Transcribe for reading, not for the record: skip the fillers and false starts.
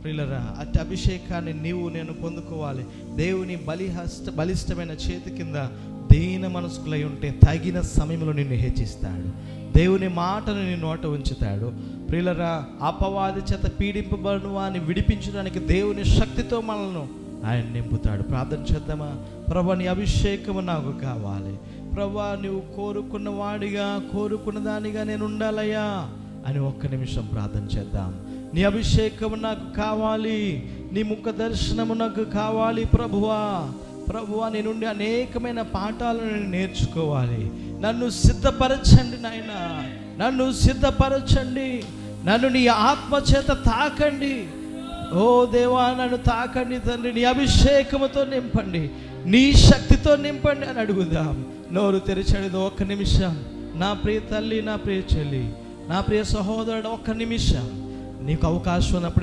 ప్రియులరా, అట్టి అభిషేకాన్ని నీవు నేను పొందుకోవాలి. దేవుని బలిష్టమైన చేతి కింద దీన మనస్కులై ఉంటే తగిన సమయంలో నిన్ను హెచ్చిస్తాడు. దేవుని మాటను నీ నోట ఉంచుతాడు. ప్రియులరా, అపవాది చేత పీడింపబడిన వారిని విడిపించడానికి దేవుని శక్తితో మనల్ని ఆయన నింపుతాడు. ప్రార్థన చేద్దామా? ప్రభా, నీ అభిషేకము నాకు కావాలి. ప్రభా, నువ్వు కోరుకున్న వాడిగా, కోరుకున్న దానిగా నేను ఉండాలయ్యా అని ఒక్క నిమిషం ప్రార్థన చేద్దాం. నీ అభిషేకము నాకు కావాలి, నీ ముఖ దర్శనము నాకు కావాలి ప్రభువా. ప్రభువా, నీ నుండి అనేకమైన పాఠాలను నేను నేర్చుకోవాలి. నన్ను సిద్ధపరచండి నాయనా, నన్ను సిద్ధపరచండి. నన్ను నీ ఆత్మ చేత తాకండి. ఓ దేవా, నన్ను తాకండి తండ్రి. నీ అభిషేకముతో నింపండి, నీ శక్తితో నింపండి అని అడుగుదాం. నోరు తెరిచాడు ఒక్క నిమిషం. నా ప్రియ తల్లి, నా ప్రియ చెల్లి, నా ప్రియ సహోదరుడు, ఒక్క నిమిషం నీకు అవకాశం ఉన్నప్పుడు